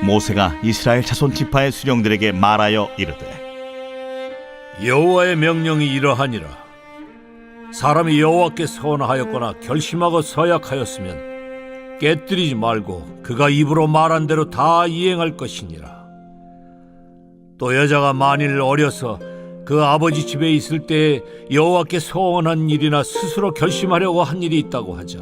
모세가 이스라엘 자손 지파의 수령들에게 말하여 이르되 여호와의 명령이 이러하니라. 사람이 여호와께 서원하였거나 결심하고 서약하였으면 깨뜨리지 말고 그가 입으로 말한 대로 다 이행할 것이니라. 또 여자가 만일 어려서 그 아버지 집에 있을 때에 여호와께 서원한 일이나 스스로 결심하려고 한 일이 있다고 하자.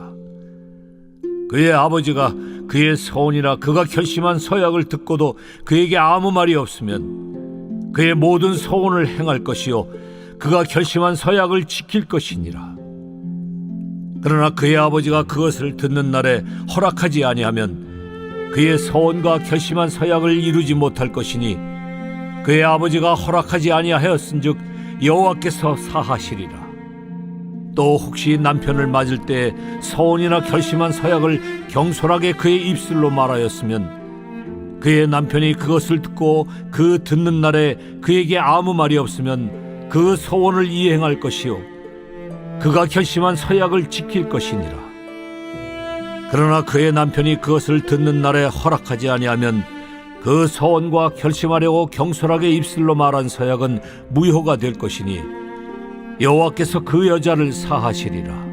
그의 아버지가 그의 서원이나 그가 결심한 서약을 듣고도 그에게 아무 말이 없으면 그의 모든 서원을 행할 것이요 그가 결심한 서약을 지킬 것이니라. 그러나 그의 아버지가 그것을 듣는 날에 허락하지 아니하면 그의 서원과 결심한 서약을 이루지 못할 것이니 그의 아버지가 허락하지 아니하였은즉 여호와께서 사하시리라. 또 혹시 남편을 맞을 때 서원이나 결심한 서약을 경솔하게 그의 입술로 말하였으면 그의 남편이 그것을 듣고 그 듣는 날에 그에게 아무 말이 없으면 그 서원을 이행할 것이요 그가 결심한 서약을 지킬 것이니라. 그러나 그의 남편이 그것을 듣는 날에 허락하지 아니하면 그 서원과 결심하려고 경솔하게 입술로 말한 서약은 무효가 될 것이니 여호와께서 그 여자를 사하시리라.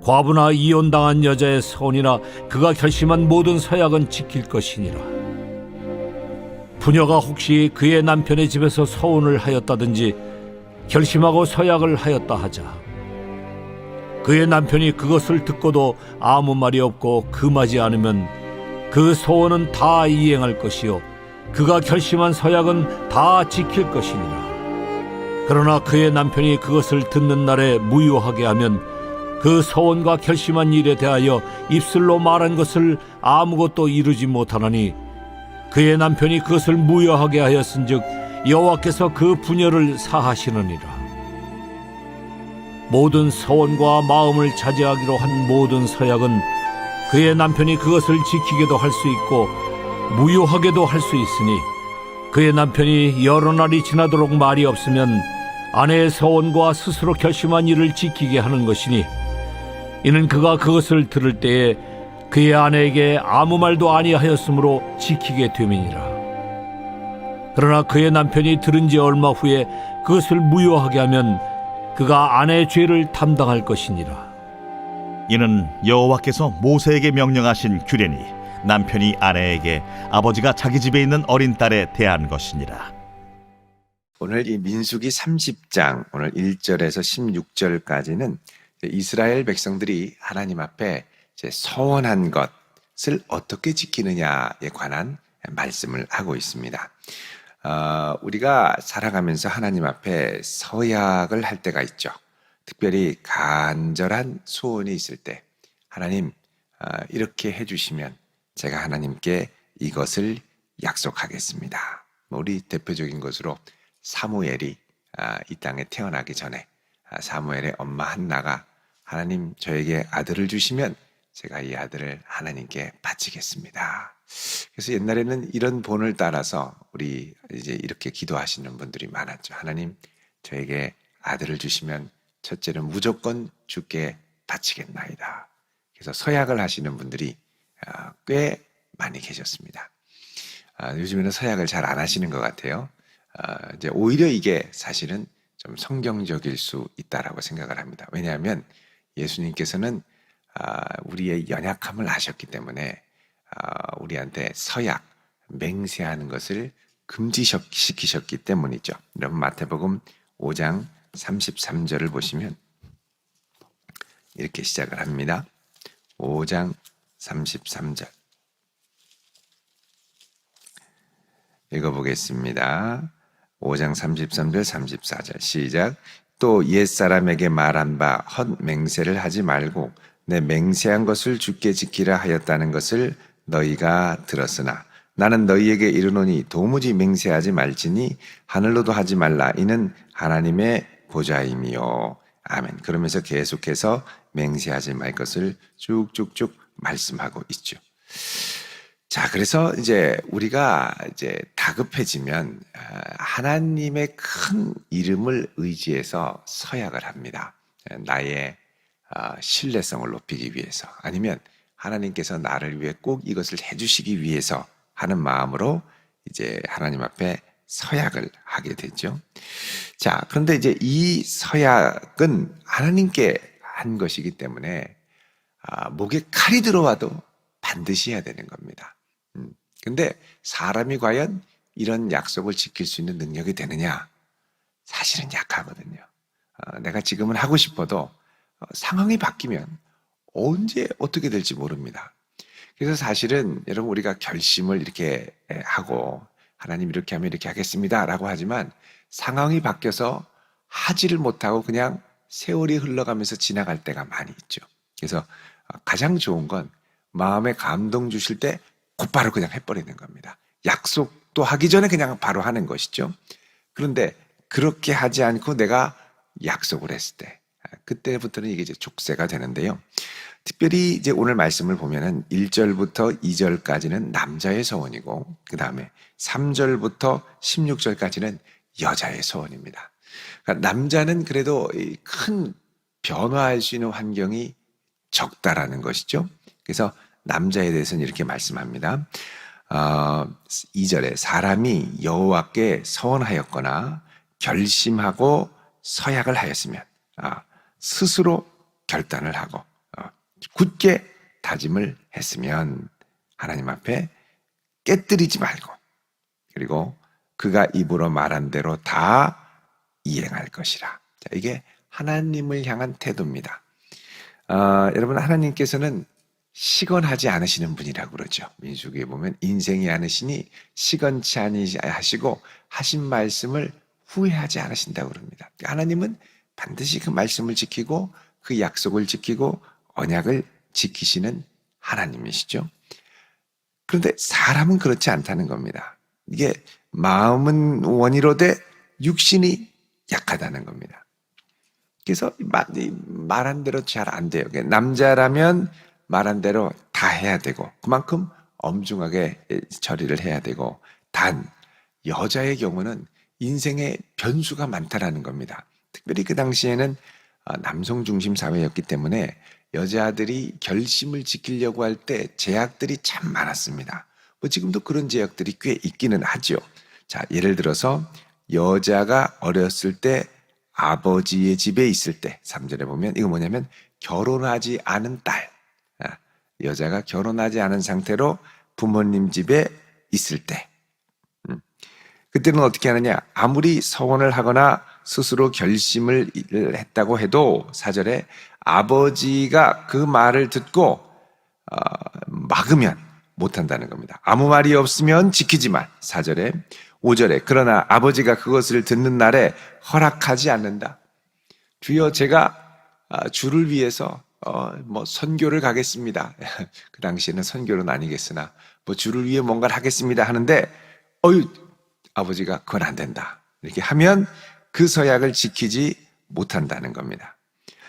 과부나 이혼당한 여자의 서원이나 그가 결심한 모든 서약은 지킬 것이니라. 부녀가 혹시 그의 남편의 집에서 서원을 하였다든지 결심하고 서약을 하였다 하자. 그의 남편이 그것을 듣고도 아무 말이 없고 금하지 않으면 그 서원은 다 이행할 것이요 그가 결심한 서약은 다 지킬 것이니라. 그러나 그의 남편이 그것을 듣는 날에 무효하게 하면 그 서원과 결심한 일에 대하여 입술로 말한 것을 아무것도 이루지 못하나니 그의 남편이 그것을 무효하게 하였은즉 여호와께서 그 부녀를 사하시느니라. 모든 서원과 마음을 자제하기로 한 모든 서약은 그의 남편이 그것을 지키게도 할 수 있고 무효하게도 할 수 있으니 그의 남편이 여러 날이 지나도록 말이 없으면 아내의 서원과 스스로 결심한 일을 지키게 하는 것이니 이는 그가 그것을 들을 때에 그의 아내에게 아무 말도 아니하였으므로 지키게 됨이니라. 그러나 그의 남편이 들은 지 얼마 후에 그것을 무효하게 하면 그가 아내의 죄를 담당할 것이니라. 이는 여호와께서 모세에게 명령하신 규례니 남편이 아내에게 아버지가 자기 집에 있는 어린 딸에 대한 것이니라. 오늘 이 민수기 30장 오늘 1절에서 16절까지는 이스라엘 백성들이 하나님 앞에 이제 서원한 것을 어떻게 지키느냐에 관한 말씀을 하고 있습니다. 우리가 살아가면서 하나님 앞에 서약을 할 때가 있죠. 특별히 간절한 소원이 있을 때 하나님 이렇게 해주시면 제가 하나님께 이것을 약속하겠습니다. 우리 대표적인 것으로 사무엘이 이 땅에 태어나기 전에 사무엘의 엄마 한나가 하나님 저에게 아들을 주시면 제가 이 아들을 하나님께 바치겠습니다. 그래서 옛날에는 이런 본을 따라서 우리 이제 이렇게 기도하시는 분들이 많았죠. 하나님 저에게 아들을 주시면 첫째는 무조건 주께 바치겠나이다. 그래서 서약을 하시는 분들이 꽤 많이 계셨습니다. 요즘에는 서약을 잘 안 하시는 것 같아요. 이제 오히려 이게 사실은 좀 성경적일 수 있다라고 생각을 합니다. 왜냐하면 예수님께서는 우리의 연약함을 아셨기 때문에 우리한테 서약, 맹세하는 것을 금지시키셨기 때문이죠. 여러분 마태복음 5장 33절을 보시면 이렇게 시작을 합니다. 5장 33절 읽어보겠습니다. 5장 33절 34절 시작. 또 옛사람에게 말한 바 헛 맹세를 하지 말고 내 맹세한 것을 주께 지키라 하였다는 것을 너희가 들었으나 나는 너희에게 이르노니 도무지 맹세하지 말지니 하늘로도 하지 말라. 이는 하나님의 보좌임이요. 아멘. 그러면서 계속해서 맹세하지 말 것을 쭉쭉쭉 말씀하고 있죠. 자, 그래서 이제 우리가 이제 다급해지면 하나님의 큰 이름을 의지해서 서약을 합니다. 나의 신뢰성을 높이기 위해서 아니면 하나님께서 나를 위해 꼭 이것을 해주시기 위해서 하는 마음으로 이제 하나님 앞에 서약을 하게 되죠. 자, 그런데 이제 이 서약은 하나님께 한 것이기 때문에 목에 칼이 들어와도 반드시 해야 되는 겁니다. 근데 사람이 과연 이런 약속을 지킬 수 있는 능력이 되느냐? 사실은 약하거든요. 내가 지금은 하고 싶어도 상황이 바뀌면 언제 어떻게 될지 모릅니다. 그래서 사실은 여러분 우리가 결심을 이렇게 하고 하나님 이렇게 하면 이렇게 하겠습니다 라고 하지만 상황이 바뀌어서 하지를 못하고 그냥 세월이 흘러가면서 지나갈 때가 많이 있죠. 그래서 가장 좋은 건 마음에 감동 주실 때 곧바로 그냥 해버리는 겁니다. 약속도 하기 전에 그냥 바로 하는 것이죠. 그런데 그렇게 하지 않고 내가 약속을 했을 때 그때부터는 이게 이제 족쇄가 되는데요. 특별히 이제 오늘 말씀을 보면은 1절부터 2절까지는 남자의 소원이고 그 다음에 3절부터 16절까지는 여자의 소원입니다. 그러니까 남자는 그래도 큰 변화할 수 있는 환경이 적다라는 것이죠. 그래서 남자에 대해서는 이렇게 말씀합니다. 2절에 사람이 여호와께 서원하였거나 결심하고 서약을 하였으면 스스로 결단을 하고 굳게 다짐을 했으면 하나님 앞에 깨뜨리지 말고 그리고 그가 입으로 말한 대로 다 이행할 것이라. 자, 이게 하나님을 향한 태도입니다. 여러분 하나님께서는 시건하지 않으시는 분이라고 그러죠. 민수기에 보면 인생이 않으시니 시건치 아니하시고 하신 말씀을 후회하지 않으신다고 그럽니다. 하나님은 반드시 그 말씀을 지키고 그 약속을 지키고 언약을 지키시는 하나님이시죠. 그런데 사람은 그렇지 않다는 겁니다. 이게 마음은 원이로되 육신이 약하다는 겁니다. 그래서 말한 대로 잘 안 돼요. 남자라면 말한 대로 다 해야 되고 그만큼 엄중하게 처리를 해야 되고 단 여자의 경우는 인생에 변수가 많다라는 겁니다. 특별히 그 당시에는 남성 중심 사회였기 때문에 여자들이 결심을 지키려고 할 때 제약들이 참 많았습니다. 뭐 지금도 그런 제약들이 꽤 있기는 하죠. 자, 예를 들어서 여자가 어렸을 때 아버지의 집에 있을 때 3절에 보면 이거 뭐냐면 결혼하지 않은 딸, 여자가 결혼하지 않은 상태로 부모님 집에 있을 때 그때는 어떻게 하느냐? 아무리 서원을 하거나 스스로 결심을 했다고 해도 4절에 아버지가 그 말을 듣고 막으면 못한다는 겁니다. 아무 말이 없으면 지키지만 4절에 5절에 그러나 아버지가 그것을 듣는 날에 허락하지 않는다. 주여 제가 주를 위해서 뭐 선교를 가겠습니다. 그 당시에는 선교는 아니겠으나 뭐 주를 위해 뭔가를 하겠습니다 하는데 아버지가 그건 안 된다. 이렇게 하면 그 서약을 지키지 못한다는 겁니다.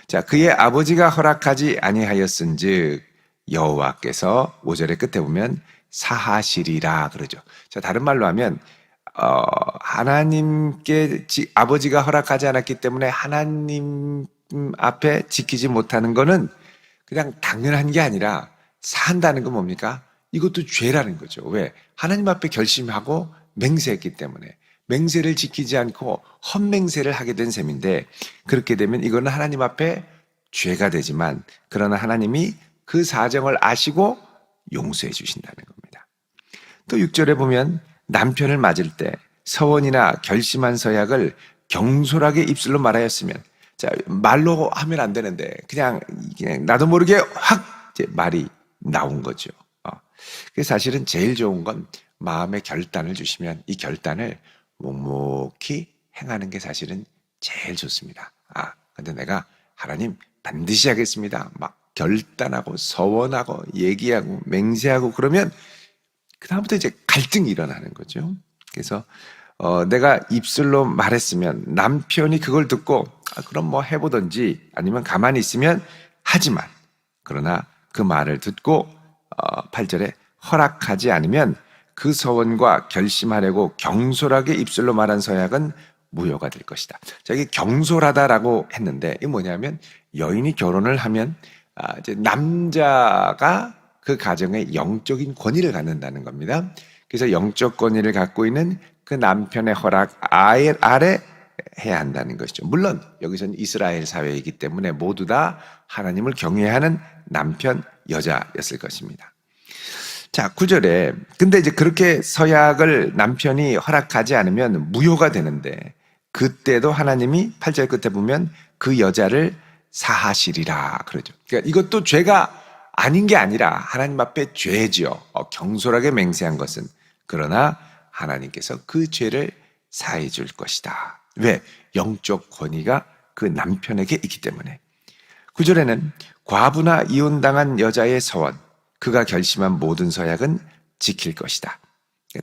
자, 그의 아버지가 허락하지 아니하였은즉 여호와께서 5절의 끝에 보면 사하시리라 그러죠. 자, 다른 말로 하면 하나님께 아버지가 허락하지 않았기 때문에 하나님 앞에 지키지 못하는 거는 그냥 당연한 게 아니라 산다는 건 뭡니까? 이것도 죄라는 거죠. 왜? 하나님 앞에 결심하고 맹세했기 때문에 맹세를 지키지 않고 헛맹세를 하게 된 셈인데 그렇게 되면 이거는 하나님 앞에 죄가 되지만 그러나 하나님이 그 사정을 아시고 용서해 주신다는 겁니다. 또 6절에 보면 남편을 맞을 때 서원이나 결심한 서약을 경솔하게 입술로 말하였으면 자, 말로 하면 안 되는데 그냥 나도 모르게 확 이제 말이 나온 거죠. 그래서 사실은 제일 좋은 건 마음의 결단을 주시면 이 결단을 묵묵히 행하는 게 사실은 제일 좋습니다. 근데 내가 하나님 반드시 하겠습니다. 막 결단하고 서원하고 얘기하고 맹세하고 그러면 그다음부터 이제 갈등이 일어나는 거죠. 그래서 내가 입술로 말했으면 남편이 그걸 듣고 그럼 뭐 해보든지 아니면 가만히 있으면 하지만 그러나 그 말을 듣고 8절에 허락하지 않으면 그 서원과 결심하려고 경솔하게 입술로 말한 서약은 무효가 될 것이다. 자, 이게 경솔하다라고 했는데 이게 뭐냐면 여인이 결혼을 하면 이제 남자가 그 가정의 영적인 권위를 갖는다는 겁니다. 그래서 영적 권위를 갖고 있는 그 남편의 허락 아래 해야 한다는 것이죠. 물론 여기서는 이스라엘 사회이기 때문에 모두 다 하나님을 경외하는 남편, 여자였을 것입니다. 자, 9절에 근데 이제 그렇게 서약을 남편이 허락하지 않으면 무효가 되는데 그때도 하나님이 8절 끝에 보면 그 여자를 사하시리라 그러죠. 그러니까 이것도 죄가 아닌 게 아니라 하나님 앞에 죄지요. 경솔하게 맹세한 것은. 그러나 하나님께서 그 죄를 사해 줄 것이다. 왜? 영적 권위가 그 남편에게 있기 때문에. 9절에는 과부나 이혼당한 여자의 서원, 그가 결심한 모든 서약은 지킬 것이다.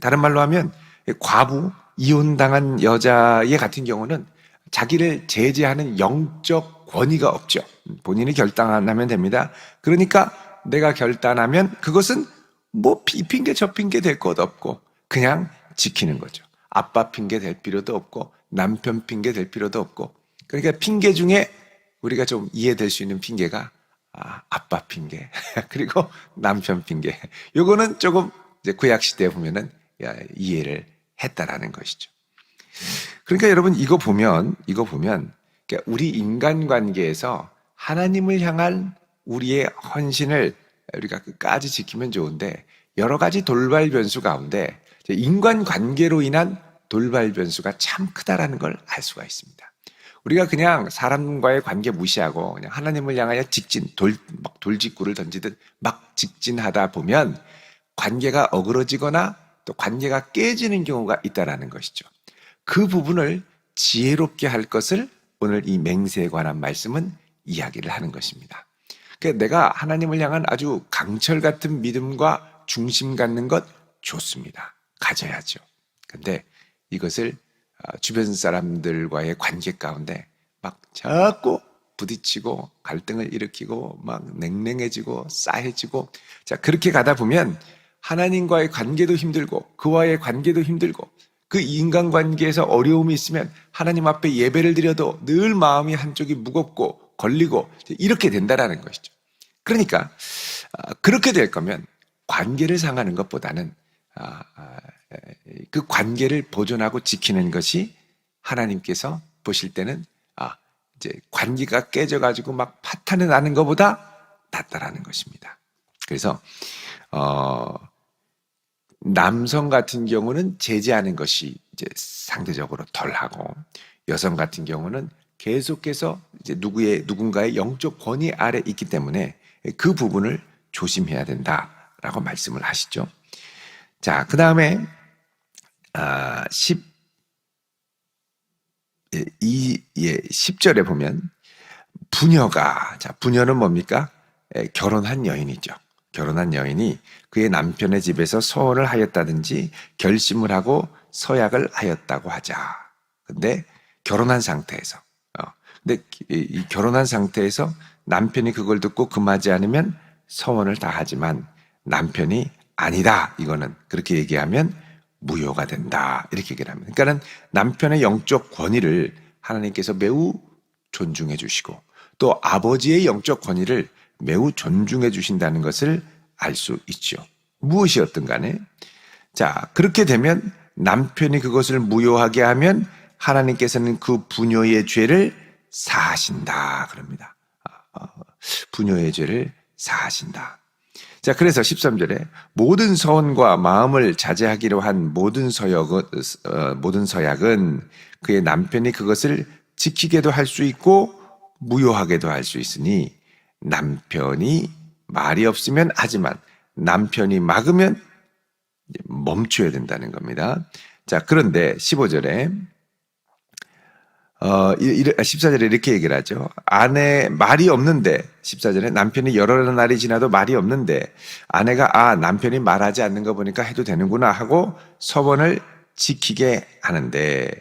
다른 말로 하면 과부, 이혼당한 여자의 같은 경우는 자기를 제재하는 영적 권위가 없죠. 본인이 결단하면 됩니다. 그러니까 내가 결단하면 그것은 뭐 이 핑계 저 핑계 될 것 없고 그냥 지키는 거죠. 아빠 핑계 될 필요도 없고 남편 핑계 될 필요도 없고. 그러니까 핑계 중에 우리가 좀 이해될 수 있는 핑계가 아빠 핑계 그리고 남편 핑계. 요거는 조금 이제 구약 시대에 보면은 이해를 했다라는 것이죠. 그러니까 여러분 이거 보면 그러니까 우리 인간관계에서 하나님을 향한 우리의 헌신을 우리가 끝까지 지키면 좋은데 여러 가지 돌발 변수 가운데 인간관계로 인한 돌발 변수가 참 크다라는 걸 알 수가 있습니다. 우리가 그냥 사람과의 관계 무시하고 그냥 하나님을 향하여 직진, 돌직구를 던지듯 막 직진하다 보면 관계가 어그러지거나 또 관계가 깨지는 경우가 있다라는 것이죠. 그 부분을 지혜롭게 할 것을 오늘 이 맹세에 관한 말씀은 이야기를 하는 것입니다. 그러니까 내가 하나님을 향한 아주 강철 같은 믿음과 중심 갖는 것 좋습니다. 가져야죠. 근데 이것을 주변 사람들과의 관계 가운데 막 자꾸 부딪히고 갈등을 일으키고 막 냉랭해지고 싸해지고 자 그렇게 가다 보면 하나님과의 관계도 힘들고 그와의 관계도 힘들고 그 인간관계에서 어려움이 있으면 하나님 앞에 예배를 드려도 늘 마음이 한쪽이 무겁고 걸리고 이렇게 된다라는 것이죠. 그러니까 그렇게 될 거면 관계를 상하는 것보다는 그 관계를 보존하고 지키는 것이 하나님께서 보실 때는 이제 관계가 깨져가지고 막 파탄이 나는 것보다 낫다라는 것입니다. 그래서 남성 같은 경우는 제재하는 것이 이제 상대적으로 덜하고 여성 같은 경우는 계속해서 이제 누군가의 영적 권위 아래 있기 때문에 그 부분을 조심해야 된다라고 말씀을 하시죠. 자, 그 다음에 10절에 보면 부녀는 뭡니까? 결혼한 여인이죠. 결혼한 여인이 그의 남편의 집에서 서원을 하였다든지 결심을 하고 서약을 하였다고 하자. 근데 결혼한 상태에서 근데 이 결혼한 상태에서 남편이 그걸 듣고 금하지 않으면 서원을 다 하지만 남편이 아니다. 이거는 그렇게 얘기하면 무효가 된다. 이렇게 얘기를 합니다. 그러니까는 남편의 영적 권위를 하나님께서 매우 존중해 주시고 또 아버지의 영적 권위를 매우 존중해 주신다는 것을 알 수 있죠. 무엇이었든 간에 자 그렇게 되면 남편이 그것을 무효하게 하면 하나님께서는 그 부녀의 죄를 사하신다 그럽니다. 부녀의 죄를 사하신다. 자 그래서 13절에 모든 서원과 마음을 자제하기로 한 모든 서약은 그의 남편이 그것을 지키게도 할 수 있고 무효하게도 할 수 있으니 남편이 말이 없으면 하지만 남편이 막으면 멈춰야 된다는 겁니다. 자, 그런데 15절에 14절에 이렇게 얘기를 하죠. 아내 말이 없는데 14절에 남편이 여러 날이 지나도 말이 없는데 아내가 남편이 말하지 않는 거 보니까 해도 되는구나 하고 서원을 지키게 하는데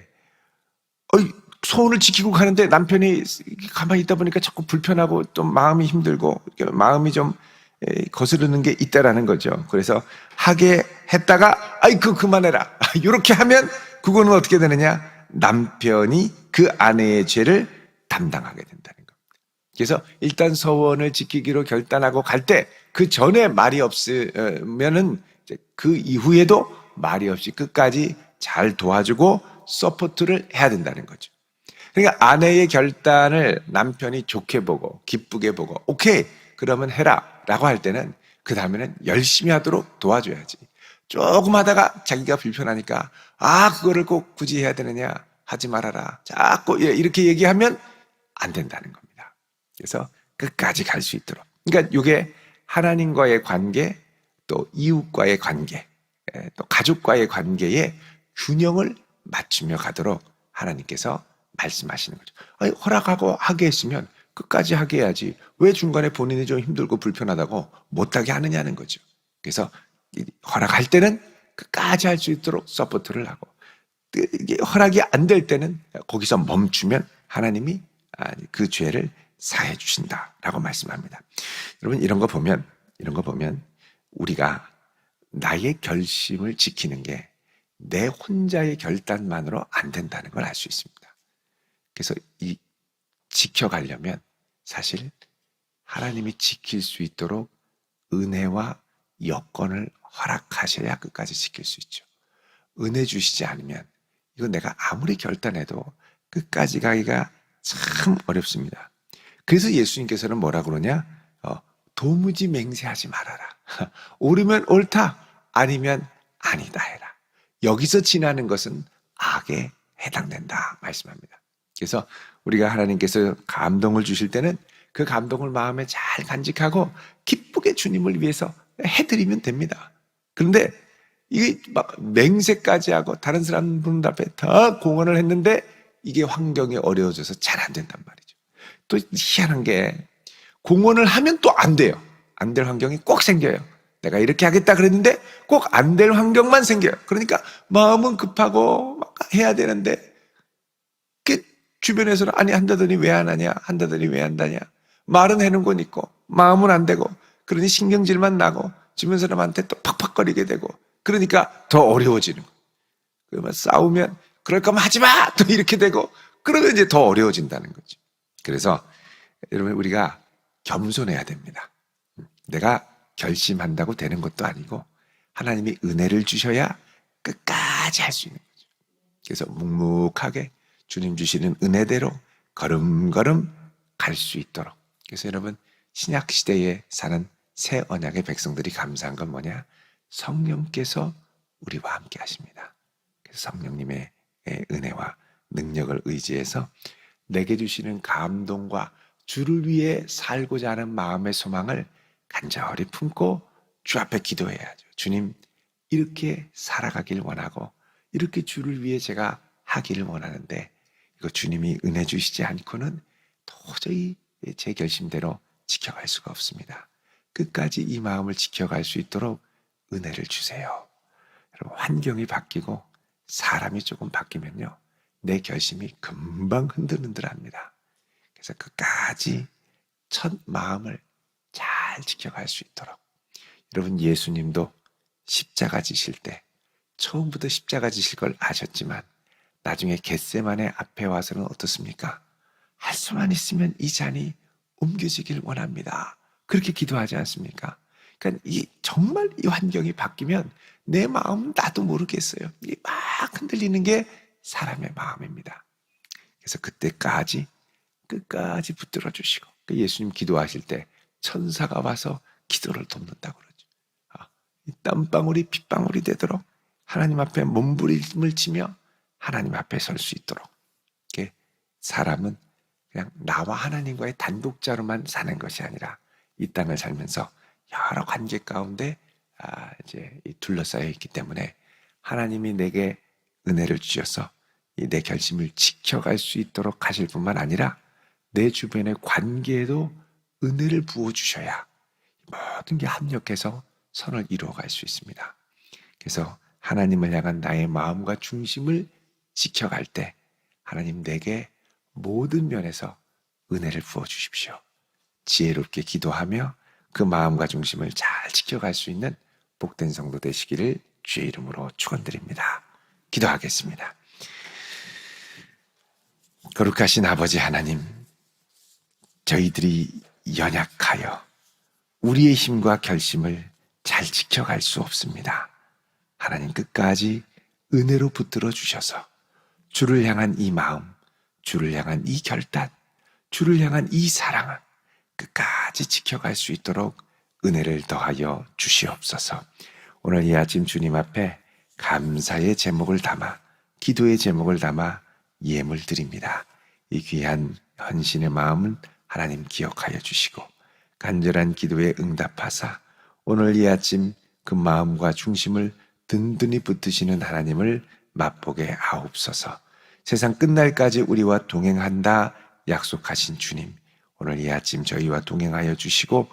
서원을 지키고 가는데 남편이 가만히 있다 보니까 자꾸 불편하고 또 마음이 힘들고 마음이 좀 거스르는 게 있다라는 거죠. 그래서 하게 했다가 그거 그만해라. 이렇게 하면 그거는 어떻게 되느냐? 남편이 그 아내의 죄를 담당하게 된다는 겁니다. 그래서 일단 서원을 지키기로 결단하고 갈 때 그 전에 말이 없으면은 그 이후에도 말이 없이 끝까지 잘 도와주고 서포트를 해야 된다는 거죠. 그러니까 아내의 결단을 남편이 좋게 보고 기쁘게 보고 오케이 그러면 해라 라고 할 때는 그 다음에는 열심히 하도록 도와줘야지. 조금 하다가 자기가 불편하니까 그거를 꼭 굳이 해야 되느냐 하지 말아라 자꾸 이렇게 얘기하면 안 된다는 겁니다. 그래서 끝까지 갈 수 있도록, 그러니까 이게 하나님과의 관계, 또 이웃과의 관계, 또 가족과의 관계에 균형을 맞추며 가도록 하나님께서 말씀하시는 거죠. 아니, 허락하고 하게 했으면 끝까지 하게 해야지 왜 중간에 본인이 좀 힘들고 불편하다고 못하게 하느냐는 거죠. 그래서 허락할 때는 끝까지 할 수 있도록 서포트를 하고, 이게 허락이 안 될 때는 거기서 멈추면 하나님이 그 죄를 사해 주신다라고 말씀합니다. 여러분 이런 거 보면 우리가 나의 결심을 지키는 게 내 혼자의 결단만으로 안 된다는 걸 알 수 있습니다. 그래서 이 지켜가려면 사실 하나님이 지킬 수 있도록 은혜와 여건을 허락하셔야 끝까지 지킬 수 있죠. 은혜 주시지 않으면 이건 내가 아무리 결단해도 끝까지 가기가 참 어렵습니다. 그래서 예수님께서는 뭐라 그러냐? 도무지 맹세하지 말아라. 옳으면 옳다, 아니면 아니다 해라. 여기서 지나는 것은 악에 해당된다 말씀합니다. 그래서 우리가 하나님께서 감동을 주실 때는 그 감동을 마음에 잘 간직하고 기쁘게 주님을 위해서 해드리면 됩니다. 그런데 이게 막 맹세까지 하고 다른 사람들 앞에 다 공헌을 했는데 이게 환경이 어려워져서 잘 안 된단 말이죠. 또 희한한 게 공헌을 하면 또 안 돼요. 안 될 환경이 꼭 생겨요. 내가 이렇게 하겠다 그랬는데 꼭 안 될 환경만 생겨요. 그러니까 마음은 급하고 막 해야 되는데 주변에서는 아니 한다더니 왜 안 하냐, 한다더니 왜 한다냐, 말은 해놓은 건 있고 마음은 안 되고, 그러니 신경질만 나고 주변 사람한테 또 팍팍거리게 되고, 그러니까 더 어려워지는 거예요. 그러면 싸우면 그럴 거면 하지 마! 또 이렇게 되고, 그러면 이제 더 어려워진다는 거죠. 그래서 여러분 우리가 겸손해야 됩니다. 내가 결심한다고 되는 것도 아니고 하나님이 은혜를 주셔야 끝까지 할 수 있는 거죠. 그래서 묵묵하게 주님 주시는 은혜대로 걸음걸음 갈 수 있도록. 그래서 여러분 신약 시대에 사는 새 언약의 백성들이 감사한 건 뭐냐? 성령께서 우리와 함께 하십니다. 그래서 성령님의 은혜와 능력을 의지해서 내게 주시는 감동과 주를 위해 살고자 하는 마음의 소망을 간절히 품고 주 앞에 기도해야죠. 주님, 이렇게 살아가길 원하고 이렇게 주를 위해 제가 하기를 원하는데 이거 주님이 은혜 주시지 않고는 도저히 제 결심대로 지켜갈 수가 없습니다. 끝까지 이 마음을 지켜갈 수 있도록 은혜를 주세요. 여러분 환경이 바뀌고 사람이 조금 바뀌면요 내 결심이 금방 흔들흔들합니다. 그래서 끝까지 첫 마음을 잘 지켜갈 수 있도록. 여러분 예수님도 십자가 지실 때 처음부터 십자가 지실 걸 아셨지만 나중에 겟세마네 앞에 와서는 어떻습니까? 할 수만 있으면 이 잔이 옮겨지길 원합니다. 그렇게 기도하지 않습니까? 그러니까 정말 이 환경이 바뀌면 내 마음은 나도 모르겠어요. 막 흔들리는 게 사람의 마음입니다. 그래서 그때까지 끝까지 붙들어 주시고 예수님 기도하실 때 천사가 와서 기도를 돕는다고 그러죠. 이 땀방울이 핏방울이 되도록 하나님 앞에 몸부림을 치며 하나님 앞에 설 수 있도록. 사람은 그냥 나와 하나님과의 단독자로만 사는 것이 아니라 이 땅을 살면서 여러 관계 가운데 이제 둘러싸여 있기 때문에 하나님이 내게 은혜를 주셔서 내 결심을 지켜갈 수 있도록 하실 뿐만 아니라 내 주변의 관계에도 은혜를 부어주셔야 모든 게 합력해서 선을 이루어갈 수 있습니다. 그래서 하나님을 향한 나의 마음과 중심을 지켜갈 때 하나님 내게 모든 면에서 은혜를 부어주십시오. 지혜롭게 기도하며 그 마음과 중심을 잘 지켜갈 수 있는 복된 성도 되시기를 주의 이름으로 축원드립니다. 기도하겠습니다. 거룩하신 아버지 하나님, 저희들이 연약하여 우리의 힘과 결심을 잘 지켜갈 수 없습니다. 하나님 끝까지 은혜로 붙들어 주셔서 주를 향한 이 마음, 주를 향한 이 결단, 주를 향한 이 사랑을 끝까지 지켜갈 수 있도록 은혜를 더하여 주시옵소서. 오늘 이 아침 주님 앞에 감사의 제목을 담아, 기도의 제목을 담아 예물 드립니다. 이 귀한 헌신의 마음은 하나님 기억하여 주시고 간절한 기도에 응답하사 오늘 이 아침 그 마음과 중심을 든든히 붙드시는 하나님을 맛보게 하옵소서. 세상 끝날까지 우리와 동행한다 약속하신 주님, 오늘 이 아침 저희와 동행하여 주시고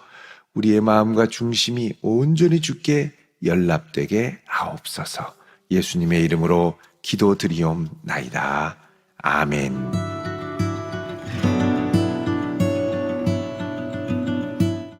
우리의 마음과 중심이 온전히 주께 연락되게 하옵소서. 예수님의 이름으로 기도드리옵나이다. 아멘.